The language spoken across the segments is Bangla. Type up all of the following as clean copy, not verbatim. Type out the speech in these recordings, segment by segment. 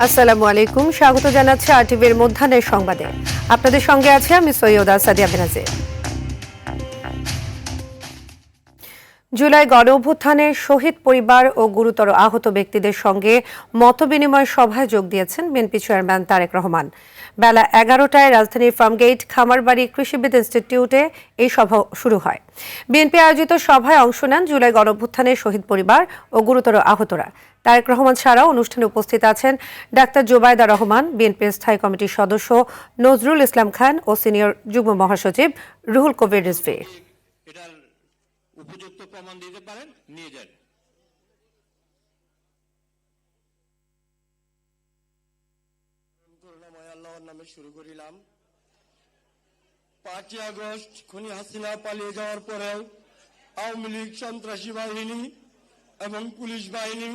আসসালামু আলাইকুম, স্বাগত জানাচ্ছি আরটিভির মধ্যাহ্নের সংবাদে। আপনাদের সঙ্গে আছে আমি সৈয়দা সাদিয়া বেনাজে। জুলাই গণ অভ্যুত্থানে শহীদ পরিবার ও গুরুতর আহত ব্যক্তিদের সঙ্গে মতবিনিময় সভায় যোগ দিয়েছেন বিএনপি চেয়ারম্যান তারেক রহমান। বেলা 11টায় রাজধানীর ফার্মগেট খামারবাড়ি কৃষিবিদ ইনস্টিটিউটে এই সভা শুরু হয়। বিএনপি আয়োজিত সভায় অংশ নেন জুলাই গণ অভ্যুত্থানের শহীদ পরিবার ও গুরুতর আহতরা। তারেক রহমান ছাড়াও অনুষ্ঠানে উপস্থিত আছেন ডাক্তার জোবায়দা রহমান, বিএনপির স্থায়ী কমিটির সদস্য নজরুল ইসলাম খান ও সিনিয়র যুগ্ম মহাসচিব রুহুল কবির রিজভী। উপযুক্ত প্রমাণ দিতে পারেন, নিয়ে যান। করুণাময় আল্লাহর নামে শুরু করিলাম। 5ই আগস্ট খুনি হাসিনা পালিয়ে যাওয়ার পরেও আওয়ামী লীগ সন্ত্রাসী বাহিনী এবং পুলিশ বাহিনী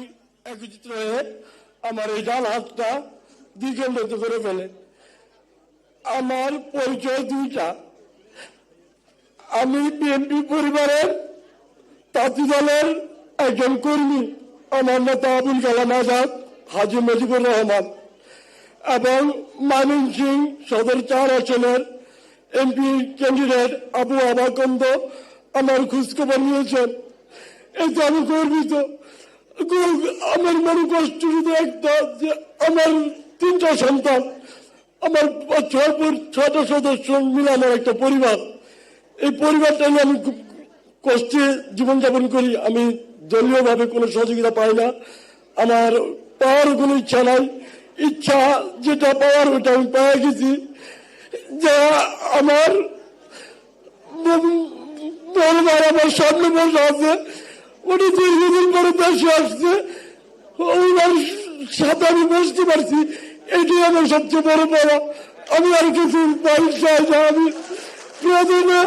একত্রিত হয়ে আমার এই ডান হাতটা দ্বিখণ্ডিত করে ফেলে। আমার পরিচয় দুইটা, আমি বিএনপি পরিবারের তাঁতি দলের একজন কর্মী, আমার নেতা আবুল কালাম আজাদ, হাজী মুজিবুর রহমান, এবং ময়মনসিং সদর 4 আসনের এমপি ক্যান্ডিডেট আবু আবাকন্দ আমার খোঁজখবর নিয়েছেন। এতে আমি গর্বিত। আমার মনে কষ্ট শুধু একটা, যে আমার 3টা সন্তান, আমার 6টা সদস্য মিলে আমার একটা পরিবার। এই পরিবারটা নিয়ে আমি কষ্টে জীবনযাপন করি। আমি দলীয়ভাবে কোনো সহযোগিতা পাই না, আমার পাওয়ার কোনো ইচ্ছা নাই। ইচ্ছা যেটা পাওয়ার ওটা আমি পাওয়া গেছি। যা আমার আমার সামনে বসে আছে, উনি দীর্ঘদিন পরে দেশে আসছে, ওনার সাথে আমি বসতে পারছি, এটাই আমার সবচেয়ে বড় পাওয়া। আমি আর কিছু চাই না। আমি প্রথমে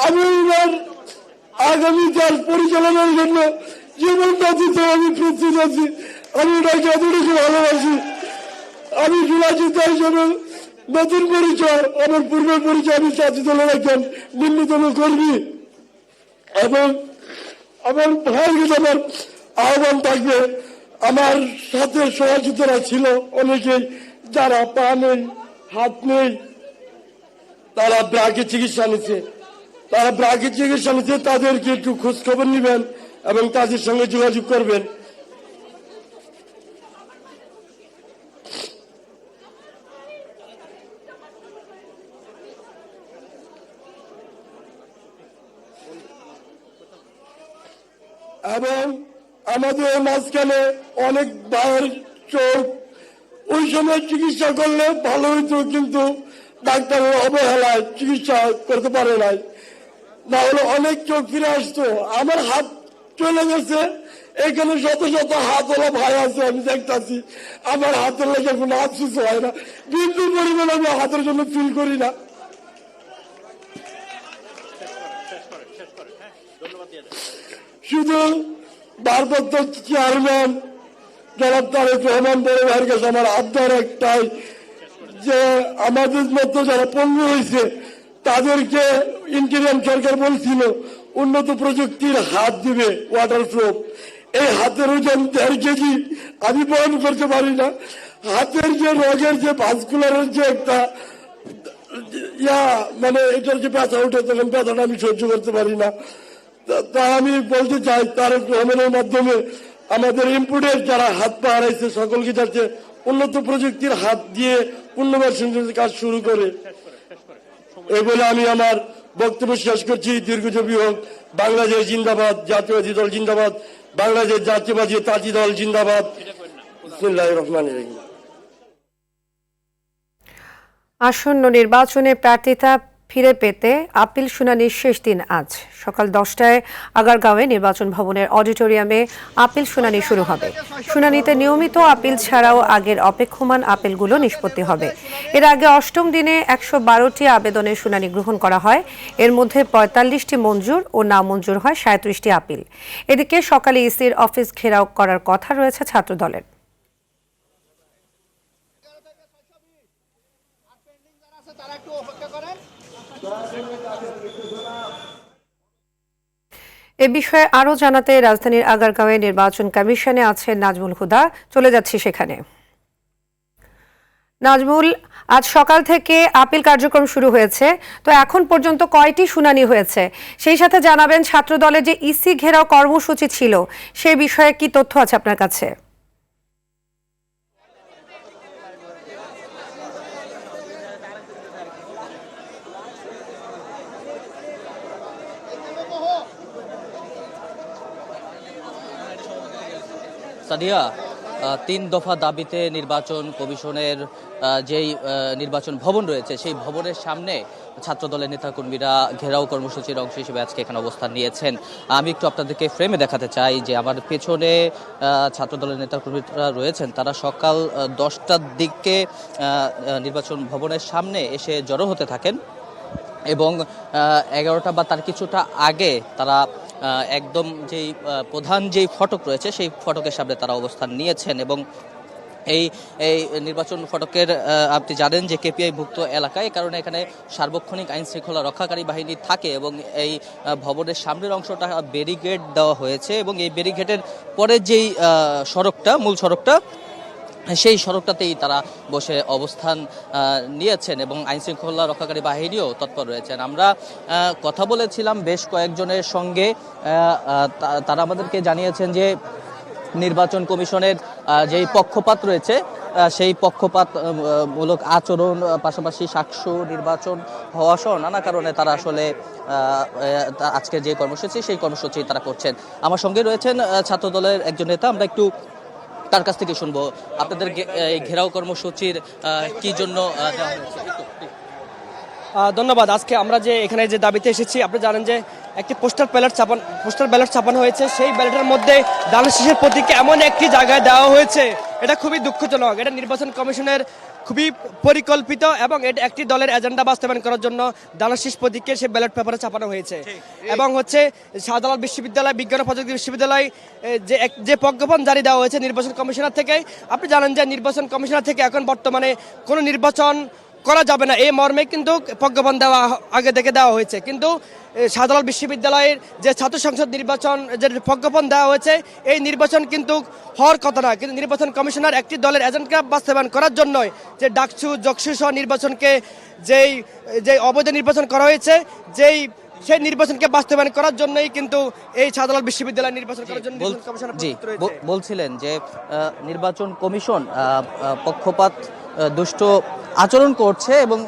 আমি ওনার আগামী কাজ পরিচালনার জন্য জীবনটা দিতে আমি প্রস্তুত আছি। আমি ওটাকে এতটুকু ভালোবাসি। আমি জুলাচিতা হিসেবে নতুন পরিচয়, আমার পূর্বের পরিচয়, আমি জাতীয় দলের একজন নিম্নতম কর্মী, এবং আমার ভাইয়ের কাছে আমার আহ্বান থাকবে, আমার সাথে সহযোগিতারা ছিল অনেকেই, যারা পা নেই, হাত নেই, তারা ব্রাকে চিকিৎসা নিচ্ছে, তাদেরকে একটু খোঁজ খবর নিবেন এবং তাদের সঙ্গে যোগাযোগ করবেন। এবং আমাদের মাঝখানে অনেক ভাইয়ের চোখ ওই সময় চিকিৎসা করলে ভালো হইতো, কিন্তু ডাক্তারের অবহেলায় চিকিৎসা করতে পারে নাই, না হলে অনেক চোখ ফিরে আসতো। আমার হাত চলে গেছে, এখানে শত শত হাতওয়ালা ভাই আছে, আমি দেখতেছি আমার হাতের লেগে কোনো আফসোস হয় না, বিন্দু পরিমাণ আমি হাতের জন্য ফিল করি না। শুধু ভারপ্রাপ্ত চেয়ারম্যান জনাব তারেক রহমান বড় ভাইয়ের কাছে আমার আবদার একটাই, যে আমাদের মতো যারা পঙ্গু হয়েছে তাদেরকে ইন্টারিয়াম সরকার বলছিল উন্নত প্রযুক্তির হাত দিবে, ওয়াটারপ্রুফ। এই হাতের ওজন 1.5 কেজি, আমি বহন করতে পারি না। হাতের যে রোগের যে ভাস্কুলারের যে একটা মানে এটার যে ব্যথা উঠে, তখন ব্যথাটা আমি সহ্য করতে পারি না। তা আমি বলতে চাই, তারেক রহমানের মাধ্যমে আমাদের ইম্পোর্টের যারা হাত পা হারাইছে সকলকে যাচ্ছে উন্নত প্রযুক্তির হাত দিয়ে পুনর্বাসন কাজ শুরু করে। এই বলে আমি আমার বক্তব্য শেষ করছি। দীর্ঘজীবী হোক বাংলাদেশ জিন্দাবাদ, জাতীয়বাদী দল জিন্দাবাদ, বাংলাদেশ জাতীয়বাদী তাঁতি দল জিন্দাবাদ। বিসমিল্লাহির রহমানির রহিম। আসন্ন নির্বাচনে প্রার্থিতা ফিরে পেতে আপিল শুনানির শেষ দিন আজ সকাল 10টায় আগারগাঁওয়ে নির্বাচন ভবনের অডিটোরিয়ামে আপিল শুনানি শুরু হবে। শুনানিতে নিয়মিত আপিল ছাড়াও আগের অপেক্ষমান আপিলগুলো নিষ্পত্তি হবে। এর আগে 8ম দিনে 112টি আবেদনের শুনানি গ্রহণ করা হয়। এর মধ্যে 45টি মঞ্জুর ও না মঞ্জুর হয় 37টি আপিল। এদিকে সকালে ইসির অফিস ঘেরাও করার কথা রয়েছে ছাত্রদলের। এ বিষয়ে আরো জানাতে রাজধানীর আগারগাঁওয়ে নির্বাচন কমিশনে আছেন নাজমুল হুদা। চলে যাচ্ছি সেখানে। নাজমুল, আজ সকাল থেকে আপিল কার্যক্রম শুরু হয়েছে, তো এখন পর্যন্ত কয়টি শুনানি হয়েছে? সেই সাথে জানাবেন ছাত্র দলের যে ইসি ঘেরাও কর্মসূচি ছিল সেই বিষয়ে কি তথ্য আছে আপনার কাছে? সাদিয়া, ৩ দফা দাবিতে নির্বাচন কমিশনের যেই নির্বাচন ভবন রয়েছে সেই ভবনের সামনে ছাত্রদলের নেতাকর্মীরা ঘেরাও কর্মসূচির অংশ হিসেবে আজকে এখানে অবস্থান নিয়েছেন। আমি একটু আপনাদেরকে ফ্রেমে দেখাতে চাই যে আমার পেছনে ছাত্রদলের নেতাকর্মীরা রয়েছেন, তারা সকাল 10টার দিকে নির্বাচন ভবনের সামনে এসে জড়ো হতে থাকেন এবং 11টা বা তার কিছুটা আগে তারা একদম যেই প্রধান যেই ফটক রয়েছে সেই ফটকের সামনে তারা অবস্থান নিয়েছেন এবং এই এই নির্বাচন ফটকের আপনি জানেন যে কেপিআই ভুক্ত এলাকা, এই কারণে এখানে সার্বক্ষণিক আইন শৃঙ্খলা রক্ষাকারী বাহিনী থাকে এবং এই ভবনের সামনের অংশটা ব্যারিকেড দেওয়া হয়েছে এবং এই ব্যারিকেডের পরে যেই সড়কটা, মূল সড়কটা, সেই সড়কটাতেই তারা বসে অবস্থান নিয়েছেন এবং আইন শৃঙ্খলা রক্ষাকারী বাহিনীও তৎপর রয়েছেন। আমরা কথা বলেছিলাম বেশ কয়েকজনের সঙ্গে, তারা আমাদেরকে জানিয়েছেন যে নির্বাচন কমিশনের যেই পক্ষপাত রয়েছে সেই পক্ষপাত মূলক আচরণ, পাশাপাশি সাক্ষ্য নির্বাচন হওয়া সহ নানা কারণে তারা আসলে আজকের যে কর্মসূচি সেই কর্মসূচি তারা করছেন। আমার সঙ্গে রয়েছেন ছাত্রদলের একজন নেতা, আমরা একটু তার কাছ থেকে শুনবো আপনাদের এই ঘেরাও কর্মসূচির কি জন্য দেওয়া হয়েছে। ধন্যবাদ। আজকে আমরা যে এখানে যে দাবিতে এসেছি, আপনি জানেন যে একটি পোস্টার ব্যালট ছাপানো হয়েছে, সেই ব্যালটের মধ্যে ধানের শীষের প্রতীক এমন একটি জায়গায় দেওয়া হয়েছে, এটা খুবই দুঃখজনক। এটা নির্বাচন কমিশনের খুবই পরিকল্পিত এবং এটা একটি দলের এজেন্ডা বাস্তবায়ন করার জন্য ধানের শীষ প্রতীককে সেই ব্যালট পেপারে ছাপানো হয়েছে এবং হচ্ছে শাহজালাল বিশ্ববিদ্যালয়, বিজ্ঞান ও প্রযুক্তি বিশ্ববিদ্যালয় যে প্রজ্ঞাপন জারি দেওয়া হয়েছে নির্বাচন কমিশনার থেকে, আপনি জানেন যে নির্বাচন কমিশনার থেকে এখন বর্তমানে কোনো নির্বাচন করা যাবে না এই মর্মে কিন্তু প্রজ্ঞাপন আগে থেকে দেওয়া হয়েছে, কিন্তু শাহজালাল বিশ্ববিদ্যালয়ের যে ছাত্র সংসদ নির্বাচন যে প্রজ্ঞাপন দেওয়া হয়েছে এই নির্বাচন কিন্তু হওয়ার কথা না, কিন্তু নির্বাচন কমিশনার একটি দলের এজেন্ডা বাস্তবায়ন করার জন্যই যে ডাকসু জকসু সহ নির্বাচনকে যেই অবৈধ নির্বাচন করা হয়েছে সেই নির্বাচনকে বাস্তবায়ন করার জন্যই কিন্তু এই শাহজালাল বিশ্ববিদ্যালয় নির্বাচন করার জন্য বলছিলেন যে নির্বাচন কমিশন পক্ষপাত দুষ্ট আচরণ করছে এবং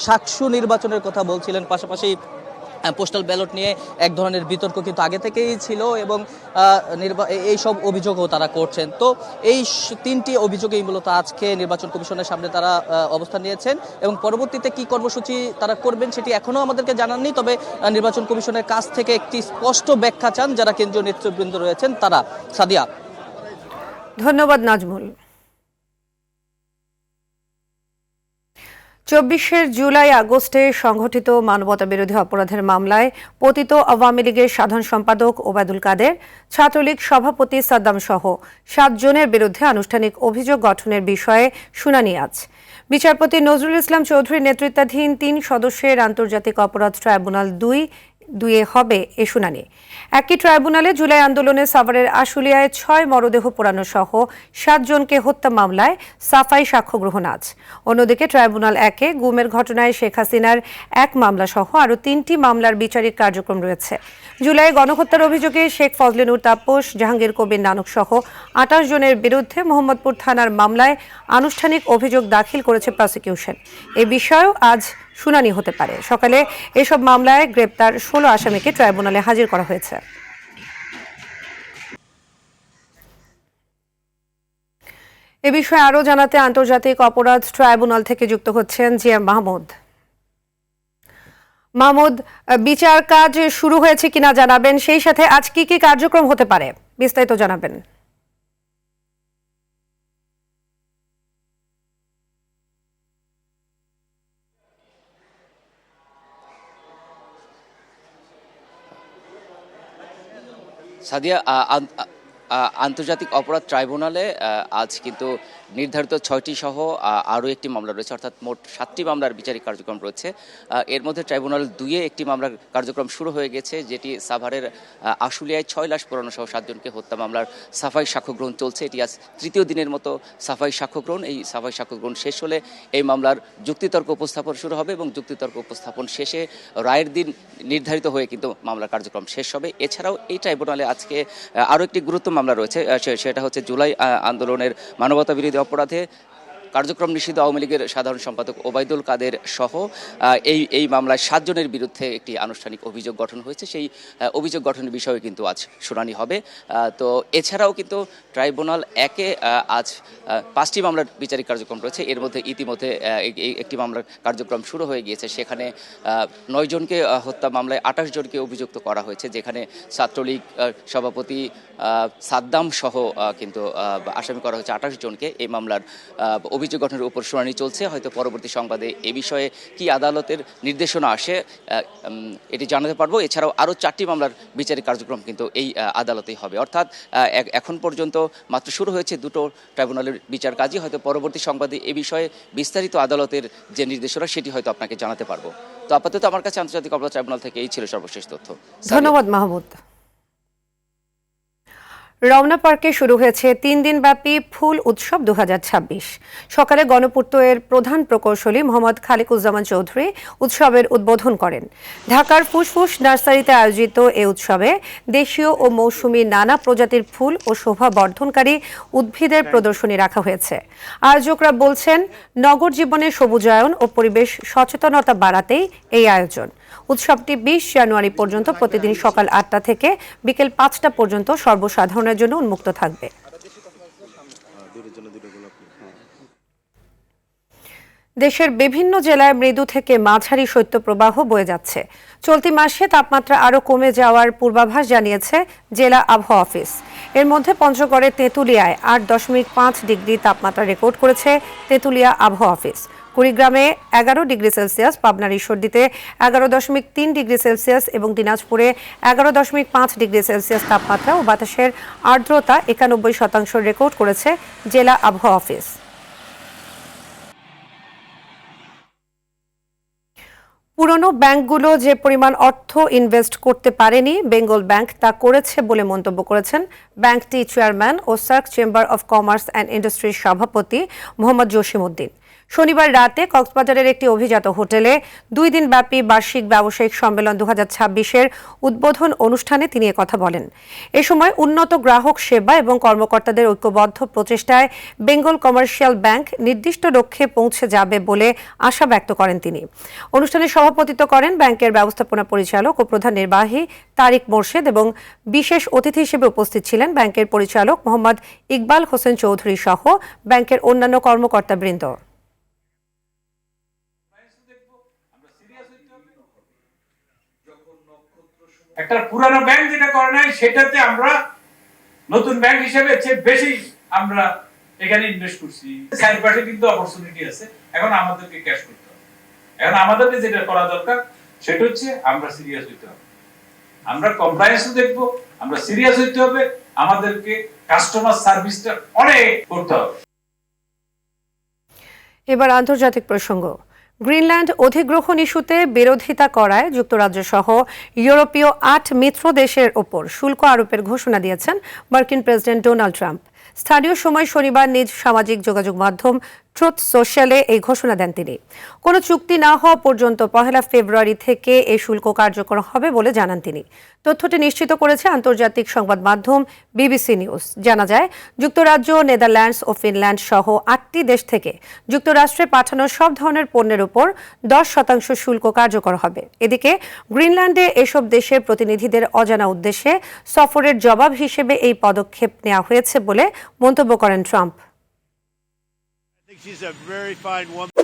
সাক্ষ্য নির্বাচনের কথা বলছিলেন, পাশাপাশি পোস্টাল ব্যালট নিয়ে এক ধরনের বিতর্ক কিন্তু আগে থেকেই ছিল এবং এই সব অভিযোগও তারা করছেন। তো এই 3টি অভিযোগেই মূলত আজকে নির্বাচন কমিশনের সামনে তারা অবস্থান নিয়েছেন এবং পরবর্তীতে কি কর্মসূচি তারা করবেন সেটি এখনো আমাদেরকে জানাননি, তবে নির্বাচন কমিশনের কাছ থেকে একটি স্পষ্ট ব্যাখ্যা চান যারা কেন্দ্রীয় নেতৃবৃন্দ রয়েছেন তারা। সাদিয়া, ধন্যবাদ নাজমুল। 24 জুলাই আগস্টে সংঘটিত মানবতা বিরোধী অপরাধের মামলায় পতিত আওয়ামী লীগের সাধারণ সম্পাদক ওবায়দুল কাদের, ছাত্রলীগ সভাপতি সাদ্দাম সহ 7 জনের বিরুদ্ধে আনুষ্ঠানিক অভিযোগ গঠনের বিষয়ে শুনানি আজ। বিচারপতি নজরুল ইসলাম চৌধুরীর নেতৃত্বাধীন 3 সদস্যের আন্তর্জাতিক অপরাধ ট্রাইব্যুনাল 2 হবে এ শুনানি। একই ট্রাইব্যুনালে জুলাই আন্দোলনে সাভারের আশুলিয়ায় 6 মরদেহ পোড়ানো সহ 7 জনকে হত্যা মামলায় সাফাই সাক্ষ্য গ্রহণ আজ। অন্যদিকে ট্রাইব্যুনাল 1-এ গুমের ঘটনায় শেখ হাসিনার 1 মামলা সহ আরও 3টি মামলার বিচারিক কার্যক্রম রয়েছে। জুলাই গণহত্যার অভিযোগে শেখ ফজলিনুর তাপস, জাহাঙ্গীর কবির নানক সহ 28 জনের বিরুদ্ধে মোহাম্মদপুর থানার মামলায় আনুষ্ঠানিক অভিযোগ দাখিল করেছে প্রসিকিউশন। এ বিষয়েও আজ শুনানি হতে পারে। সকালে এসব মামলায় গ্রেপ্তার 16 আসামিকে ট্রাইব্যুনালে হাজির করা হয়েছে। এ বিষয়ে আরও জানাতে আন্তর্জাতিক অপরাধ ট্রাইব্যুনাল থেকে যুক্ত হচ্ছেন জিএম মাহমুদ। মাহমুদ, বিচার কাজ শুরু হয়েছে কিনা জানাবেন, সেই সাথে আজ কি কি কার্যক্রম হতে পারে বিস্তারিত জানাবেন। সাদিয়া, আন্তর্জাতিক অপরাধ ট্রাইব্যুনালে আজ কিন্তু নির্ধারিত 6টি সহ আরও একটি মামলা রয়েছে, অর্থাৎ মোট 7টি মামলার বিচারিক কার্যক্রম রয়েছে। এর মধ্যে ট্রাইব্যুনাল 2-এ একটি মামলার কার্যক্রম শুরু হয়ে গেছে, যেটি সাভারের আশুলিয়ায় 6 লাশ পোড়ানো সহ 7 জনকে হত্যা মামলার সাফাই সাক্ষ্য গ্রহণ চলছে। এটি আজ তৃতীয় দিনের মতো সাফাই সাক্ষ্য গ্রহণ। এই সাফাই সাক্ষ্য গ্রহণ শেষ হলে এই মামলার যুক্তিতর্ক উপস্থাপন শুরু হবে এবং যুক্তিতর্ক উপস্থাপন শেষে রায়ের দিন নির্ধারিত হয়ে কিন্তু মামলার কার্যক্রম শেষ হবে। এছাড়াও এই ট্রাইব্যুনালে আজকে আরও একটি গুরুত্বপূর্ণ মামলা রয়েছে, সেটা হচ্ছে জুলাই আন্দোলনের মানবতা বিরোধী অপরাধে কার্যক্রম নিষিদ্ধ আওয়ামী লীগের সাধারণ সম্পাদক ওবায়দুল কাদের সহ এই মামলায় 7 জনের বিরুদ্ধে একটি আনুষ্ঠানিক অভিযোগ গঠন হয়েছে। সেই অভিযোগ গঠনের বিষয়ে কিন্তু আজ শুনানি হবে। তো এছাড়াও কিন্তু ট্রাইব্যুনাল 1-এ আজ 5টি মামলার বিচারিক কার্যক্রম রয়েছে। এর মধ্যে ইতিমধ্যে একটি মামলার কার্যক্রম শুরু হয়ে গিয়েছে, সেখানে 9 জনকে হত্যা মামলায় 28 জনকে অভিযুক্ত করা হয়েছে, যেখানে ছাত্রলীগ সভাপতি সাদ্দাম সহ কিন্তু আসামি করা হয়েছে 28 জনকে। এই মামলার অভিযোগ গঠনের উপর শুনানি চলছে। হয়তো পরবর্তী সংবাদে এ বিষয়ে কি আদালতের নির্দেশনা আসে এটি জানাতে পারবো। এছাড়াও আরও 4টি মামলার বিচারিক কার্যক্রম কিন্তু এই আদালতেই হবে। অর্থাৎ এখন পর্যন্ত মাত্র শুরু হয়েছে 2টো ট্রাইব্যুনালের বিচার কাজই। হয়তো পরবর্তী সংবাদে এ বিষয়ে বিস্তারিত আদালতের যে নির্দেশনা সেটি হয়তো আপনাকে জানাতে পারবো। তো আপাতত আমার কাছে আন্তর্জাতিক অপরাধ ট্রাইব্যুনাল থেকে এই ছিল সর্বশেষ তথ্য। ধন্যবাদ মাহমুদ। রমনা পার্কে শুরু হয়েছে 3 দিনব্যাপী ফুল উৎসব 2026। সকালে গণপূর্তের প্রধান প্রকৌশলী মোহাম্মদ খালিকুজ্জামান চৌধুরী উৎসবের উদ্বোধন করেন। ঢাকার ফুসফুস নার্সারিতে আয়োজিত এ উৎসবে দেশীয় ও মৌসুমী নানা প্রজাতির ফুল ও শোভা বর্ধনকারী উদ্ভিদের প্রদর্শনী রাখা হয়েছে। আয়োজকরা বলছেন, নগর জীবনে সবুজায়ন ও পরিবেশ সচেতনতা বাড়াতেই এই আয়োজন। উৎসবটি 20 জানুয়ারি পর্যন্ত প্রতিদিন সকাল 8টা থেকে বিকেল 5টা পর্যন্ত সর্বসাধারণের জন্য উন্মুক্ত থাকবে। দেশের বিভিন্ন জেলায় মৃদু থেকে মাঝারি শৈত্যপ্রবাহ বয়ে যাচ্ছে। চলতি মাসে তাপমাত্রা আরও কমে যাওয়ার পূর্বাভাস জানিয়েছে জেলা আবহাওয়া অফিস। এর মধ্যে পঞ্চগড়ের তেঁতুলিয়ায় 8.5 ডিগ্রি তাপমাত্রা রেকর্ড করেছে তেঁতুলিয়া আবহাওয়া অফিস। কুড়িগ্রামে 11 ডিগ্রি সেলসিয়াস, পাবনার ঈশ্বরদীতে 11.3 ডিগ্রি সেলসিয়াস এবং দিনাজপুরে 11.5 ডিগ্রি সেলসিয়াস তাপমাত্রা ও বাতাসের আর্দ্রতা 91% রেকর্ড করেছে জেলা আবহাওয়া অফিস। পুরনো ব্যাংকগুলো যে পরিমাণ অর্থ ইনভেস্ট করতে পারেনি, বেঙ্গল ব্যাংক তা করেছে বলে মন্তব্য করেছেন ব্যাংকটি চেয়ারম্যান ও SAARC chamber of commerce and ইন্ডাস্ট্রির সভাপতি মোহাম্মদ জসিম উদ্দিন। শনিবার রাতে কক্সবাজারের একটি অভিজাত হোটেলে 2 দিনব্যাপী বার্ষিক ব্যবসায়িক সম্মেলন 2026-এর উদ্বোধন অনুষ্ঠানে তিনি কথা বলেন। এ সময় উন্নত গ্রাহক সেবা এবং কর্মকর্তাদের ঐক্যবদ্ধ প্রচেষ্টায় বেঙ্গল কমার্শিয়াল ব্যাংক নির্দিষ্ট লক্ষ্যে পৌঁছে যাবে বলে আশা ব্যক্ত করেন তিনি। অনুষ্ঠানে সভাপতিত্ব করেন ব্যাংকের ব্যবস্থাপনা পরিচালক ও প্রধান নির্বাহী তারিক মোর্শেদ এবং বিশেষ অতিথি হিসেবে উপস্থিত ছিলেন ব্যাংকের পরিচালক মোহাম্মদ ইকবাল হোসেন চৌধুরী সহ ব্যাংকের অন্যান্য কর্মকর্তাবৃন্দ। একটা পুরানো ব্যাংক যেটা করে নাই সেটাতে আমরা নতুন ব্যাংক হিসেবে বেশি আমরা এখানে ইনভেস্ট করছি। চারপাশে কিন্তু অপরচুনিটি আছে, এখন আমাদেরকে ক্যাশ করতে হবে। এখন আমাদেরকে যেটা করা দরকার সেটা হচ্ছে আমরা সিরিয়াস হইতে হবে, আমরা কমপ্লায়েন্সও দেখবো, আমরা সিরিয়াস হইতে হবে, আমাদেরকে কাস্টমার সার্ভিসটা অনেক করতে হবে। এবার আন্তর্জাতিক প্রসঙ্গ। গ্রিনল্যান্ড অধিগ্রহণ ইস্যুতে বিরোধিতা করায় যুক্তরাজ্য সহ ইউরোপীয় 8 মিত্র দেশের ওপর শুল্ক আরোপের ঘোষণা দিয়েছেন মার্কিন প্রেসিডেন্ট ডোনাল্ড ট্রাম্প। স্থানীয় সময় শনিবার নিজ সামাজিক যোগাযোগ মাধ্যম ট্রুথ সোশ্যালে এই ঘোষণা দেন তিনি। কোনো চুক্তি না হওয়া পর্যন্ত 1 ফেব্রুয়ারি থেকে এই শুল্ক কার্যকর হবে বলে জানান তিনি। তথ্যটি নিশ্চিত করেছে আন্তর্জাতিক সংবাদ মাধ্যম বিবিসি নিউজ। জানা যায়, যুক্তরাজ্য, নেদারল্যান্ডস ও ফিনল্যান্ড সহ 8টি দেশ থেকে যুক্তরাষ্ট্রে পাঠানো সব ধরনের পণ্যের উপর 10% শুল্ক কার্যকর হবে। এদিকে গ্রিনল্যান্ডে এসব দেশের প্রতিনিধিদের অজানা উদ্দেশ্যে সফরের জবাব হিসেবে এই পদক্ষেপ নেওয়া হয়েছে বলে মন্তব্য করেন Trump. She's a very fine woman.